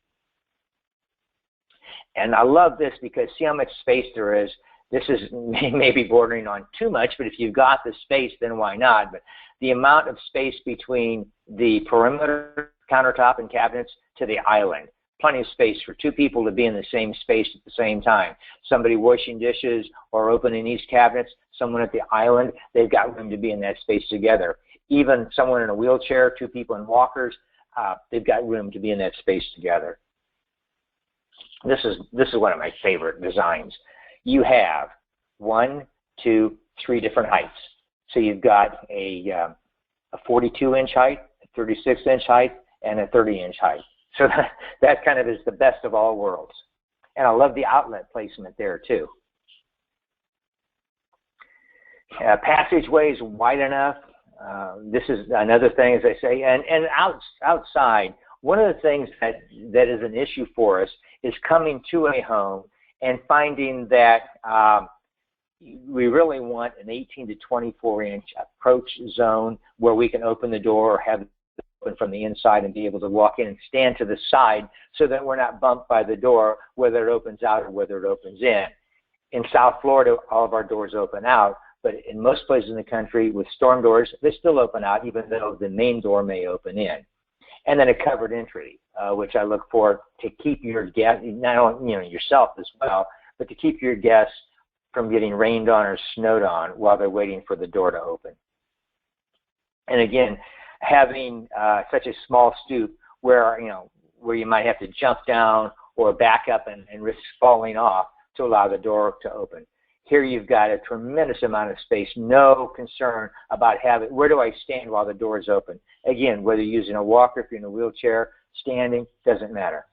And I love this because see how much space there is. This is maybe bordering on too much, but if you've got the space, then why not? But the amount of space between the perimeter countertop and cabinets to the island. Plenty of space for two people to be in the same space at the same time. Somebody washing dishes or opening these cabinets, someone at the island, they've got room to be in that space together. Even someone in a wheelchair, two people in walkers, they've got room to be in that space together. This is one of my favorite designs. You have 1, 2, 3 different heights. So you've got a 42-inch height, a 36-inch height, and a 30-inch height. So that kind of is the best of all worlds. And I love the outlet placement there too. Passageways wide enough. This is another thing, as I say. And outside, one of the things that is an issue for us is coming to a home and finding that we really want an 18 to 24-inch approach zone where we can open the door or have open from the inside and be able to walk in and stand to the side so that we're not bumped by the door, whether it opens out or whether it opens in. In South Florida, all of our doors open out, but in most places in the country with storm doors, they still open out even though the main door may open in. And then a covered entry, which I look for to keep your guests, not only yourself as well, but to keep your guests from getting rained on or snowed on while they're waiting for the door to open. And again, having such a small stoop where you might have to jump down or back up and risk falling off to allow the door to open. Here you've got a tremendous amount of space, no concern about where do I stand while the door is open. Again, whether you're using a walker, if you're in a wheelchair, standing, doesn't matter.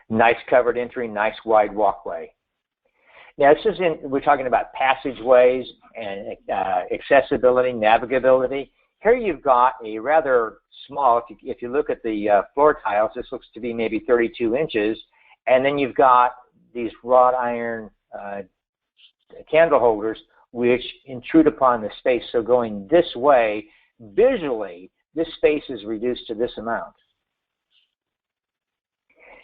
Nice covered entry, nice wide walkway. Now, we're talking about passageways and accessibility, navigability. Here you've got a rather small, if you look at the floor tiles, this looks to be maybe 32 inches, and then you've got these wrought iron candle holders which intrude upon the space. So going this way, visually, this space is reduced to this amount.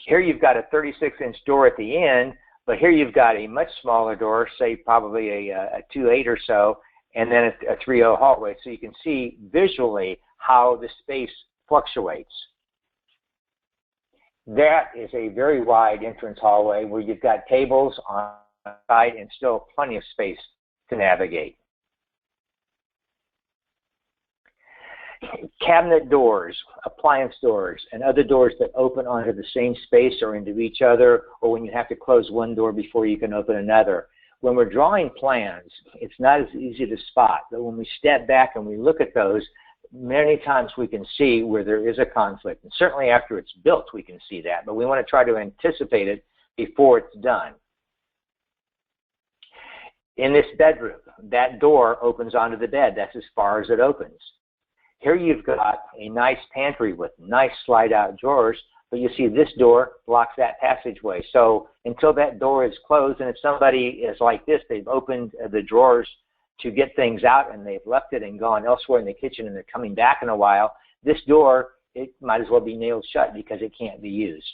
Here you've got a 36-inch door at the end, but here you've got a much smaller door, say probably a 2.8 or so, and then a 3.0 hallway. So you can see visually how the space fluctuates. That is a very wide entrance hallway where you've got tables on the side and still plenty of space to navigate. Cabinet doors, appliance doors, and other doors that open onto the same space or into each other, or when you have to close one door before you can open another. When we're drawing plans, it's not as easy to spot, but when we step back and we look at those, many times we can see where there is a conflict. And certainly after it's built, we can see that, but we want to try to anticipate it before it's done. In this bedroom, that door opens onto the bed. That's as far as it opens. Here you've got a nice pantry with nice slide-out drawers, but you see this door blocks that passageway. So until that door is closed, and if somebody is like this, they've opened the drawers to get things out and they've left it and gone elsewhere in the kitchen and they're coming back in a while, this door, it might as well be nailed shut because it can't be used.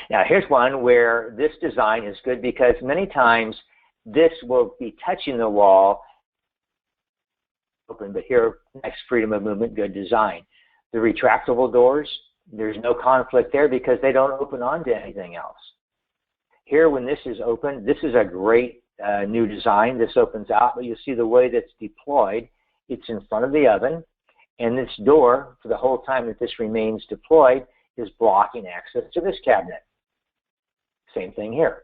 Now here's one where this design is good because many times this will be touching the wall open, but here, nice freedom of movement, good design. The retractable doors, there's no conflict there because they don't open onto anything else. Here, when this is open, this is a great new design. This opens out, but you see the way that's deployed. It's in front of the oven, and this door, for the whole time that this remains deployed, is blocking access to this cabinet. Same thing here.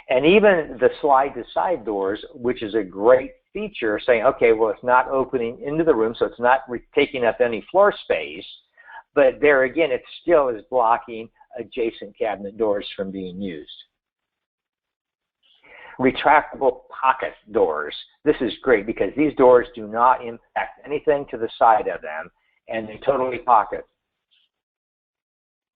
And even the slide-to-side doors, which is a great feature, saying, okay, well, it's not opening into the room, so it's not taking up any floor space, but there again, it still is blocking adjacent cabinet doors from being used. Retractable pocket doors. This is great because these doors do not impact anything to the side of them, and they totally pocket.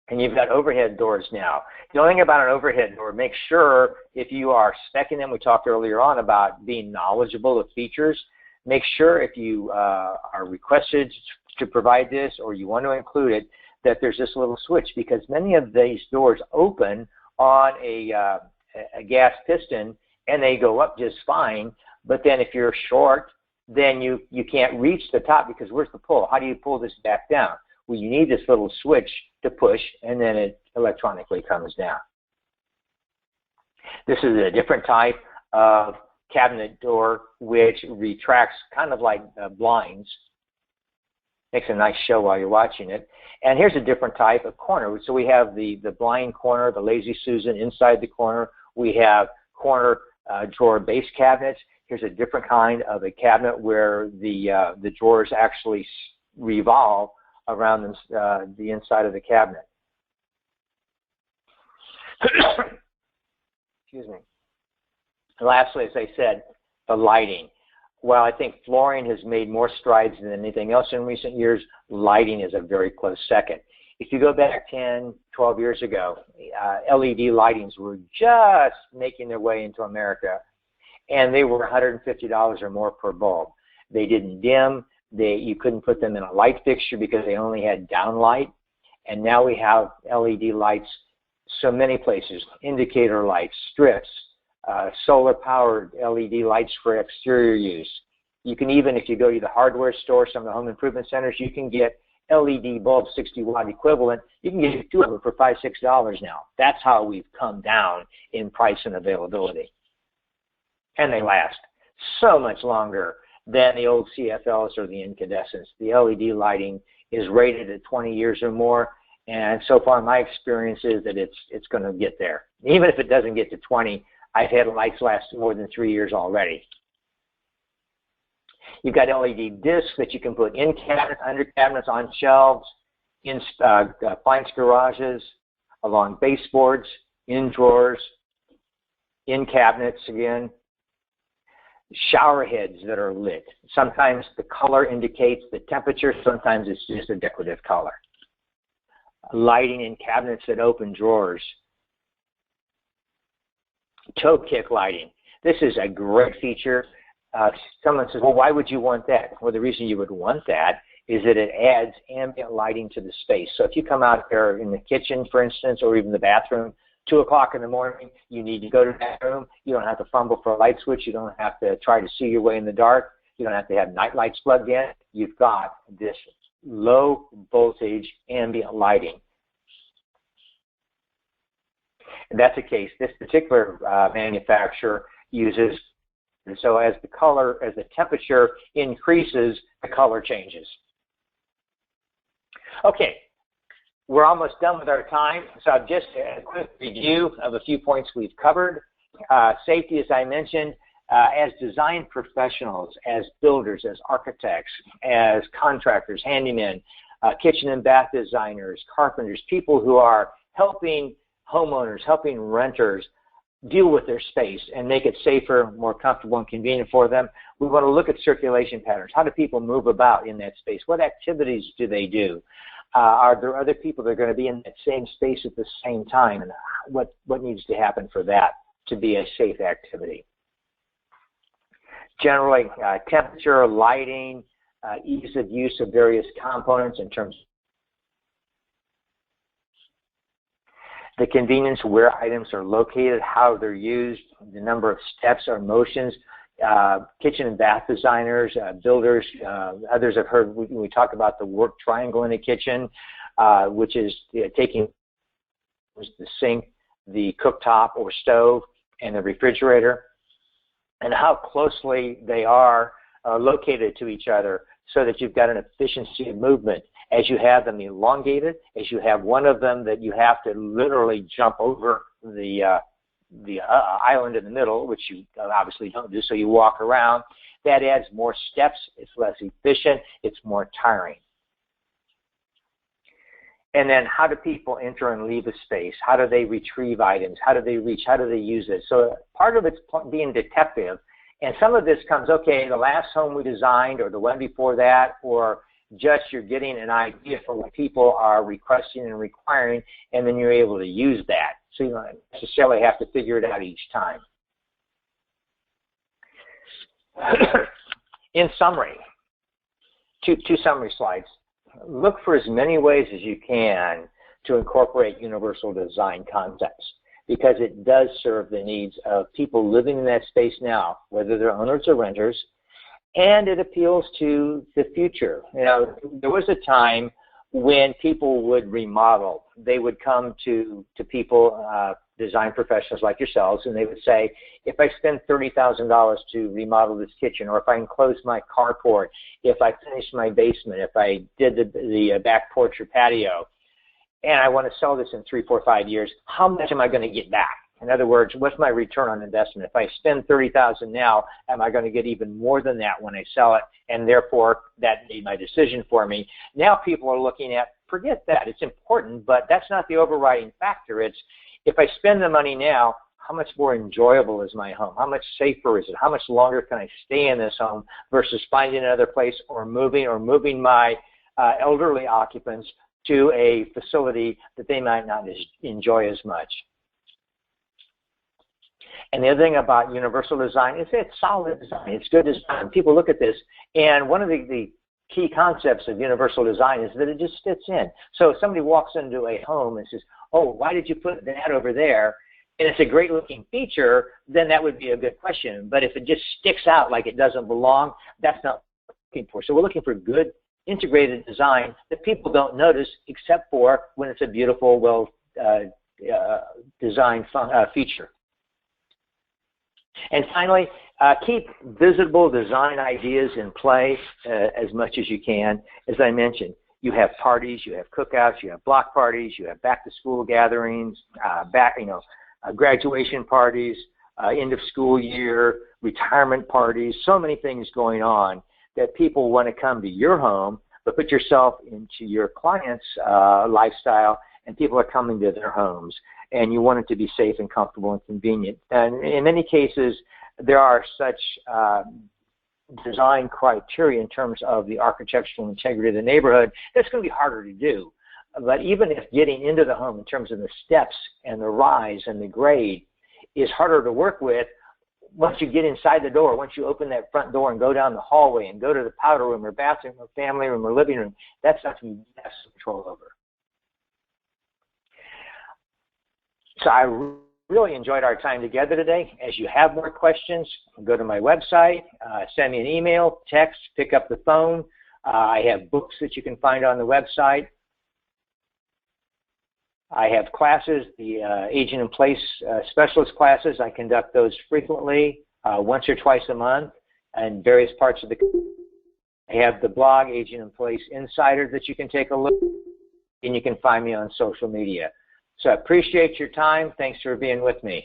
And you've got overhead doors now. The only thing about an overhead door, make sure if you are speccing them, we talked earlier on about being knowledgeable of features, make sure if you are requested to provide this or you want to include it, that there's this little switch because many of these doors open on a gas piston and they go up just fine, but then if you're short, then you can't reach the top because where's the pull? How do you pull this back down? Well, you need this little switch to push, and then it electronically comes down. This is a different type of cabinet door which retracts kind of like blinds. Makes a nice show while you're watching it. And here's a different type of corner. So we have the blind corner, the Lazy Susan inside the corner. We have corner drawer base cabinets. Here's a different kind of a cabinet where the drawers actually revolve around the inside of the cabinet. Excuse me. And lastly, as I said, the lighting. While I think flooring has made more strides than anything else in recent years, lighting is a very close second. If you go back 10, 12 years ago, LED lightings were just making their way into America, and they were $150 or more per bulb. They didn't dim. You couldn't put them in a light fixture because they only had downlight. And now we have LED lights so many places, indicator lights, strips, solar-powered LED lights for exterior use. You can even, if you go to the hardware store, some of the home improvement centers, you can get LED bulbs, 60-watt equivalent. You can get two of them for $5, $6 now. That's how we've come down in price and availability. And they last so much longer than the old CFLs or the incandescents. The LED lighting is rated at 20 years or more, and so far my experience is that it's going to get there. Even if it doesn't get to 20, I've had lights last more than 3 years already. You've got LED discs that you can put in cabinets, under cabinets, on shelves, in appliance garages, along baseboards, in drawers, in cabinets again. Shower heads that are lit. Sometimes the color indicates the temperature, sometimes it's just a decorative color. Lighting in cabinets that open drawers. Toe kick lighting. This is a great feature. Someone says, well, why would you want that? Well, the reason you would want that is that it adds ambient lighting to the space. So if you come out there in the kitchen, for instance, or even the bathroom, 2 o'clock in the morning, you need to go to that room. You don't have to fumble for a light switch. You don't have to try to see your way in the dark. You don't have to have night lights plugged in. You've got this low voltage ambient lighting. And that's the case. This particular manufacturer uses, and so as the temperature increases, the color changes. Okay, we're almost done with our time, so just a quick review of a few points we've covered. Safety, as I mentioned, as design professionals, as builders, as architects, as contractors, handymen, kitchen and bath designers, carpenters, people who are helping homeowners, helping renters deal with their space and make it safer, more comfortable, and convenient for them. We want to look at circulation patterns. How do people move about in that space? What activities do they do? Are there other people that are going to be in that same space at the same time? And what needs to happen for that to be a safe activity? Generally, temperature, lighting, ease of use of various components in terms of the convenience, where items are located, how they're used, the number of steps or motions. Kitchen and bath designers, builders, others have heard we talk about the work triangle in a kitchen, which is taking the sink, the cooktop or stove, and the refrigerator, and how closely they are located to each other so that you've got an efficiency of movement. As you have them elongated, as you have one of them that you have to literally jump over the island in the middle, which you obviously don't do, so you walk around. That adds more steps. It's less efficient. It's more tiring. And then how do people enter and leave a space? How do they retrieve items? How do they reach? How do they use it? So part of it's being detective. And some of this comes, okay, the last home we designed or the one before that, or just you're getting an idea for what people are requesting and requiring, and then you're able to use that. So you don't necessarily have to figure it out each time. In summary, two summary slides. Look for as many ways as you can to incorporate universal design concepts, because it does serve the needs of people living in that space now, whether they're owners or renters, and it appeals to the future. You know, there was a time when people would remodel. They would come to people, design professionals like yourselves, and they would say, if I spend $30,000 to remodel this kitchen, or if I enclose my carport, if I finish my basement, if I did the back porch or patio, and I want to sell this in 3, 4, 5 years, how much am I going to get back? In other words, what's my return on investment? If I spend $30,000 now, am I going to get even more than that when I sell it? And therefore, that made my decision for me. Now people are looking at, forget that. It's important, but that's not the overriding factor. It's, if I spend the money now, how much more enjoyable is my home? How much safer is it? How much longer can I stay in this home versus finding another place or moving my elderly occupants to a facility that they might not enjoy as much? And the other thing about universal design is it's solid design. It's good design. People look at this, and one of the key concepts of universal design is that it just fits in. So if somebody walks into a home and says, oh, why did you put that over there? And it's a great looking feature, then that would be a good question. But if it just sticks out like it doesn't belong, that's not what we're looking for. So we're looking for good integrated design that people don't notice except for when it's a beautiful, well designed feature. And finally, keep visible design ideas in play as much as you can. As I mentioned, you have parties, you have cookouts, you have block parties, you have back-to-school gatherings, graduation parties, end of school year, retirement parties, so many things going on that people want to come to your home, but put yourself into your client's lifestyle, and people are coming to their homes, and you want it to be safe and comfortable and convenient. And in many cases, there are such design criteria in terms of the architectural integrity of the neighborhood that's going to be harder to do. But even if getting into the home in terms of the steps and the rise and the grade is harder to work with, once you get inside the door, once you open that front door and go down the hallway and go to the powder room or bathroom or family room or living room, that's something you have some control over. So I really enjoyed our time together today. As you have more questions, go to my website, send me an email, text, pick up the phone. I have books that you can find on the website. I have classes, the Aging in Place specialist classes. I conduct those frequently, once or twice a month, in various parts of the country. I have the blog, Aging in Place Insider, that you can take a look at, and you can find me on social media. So I appreciate your time. Thanks for being with me.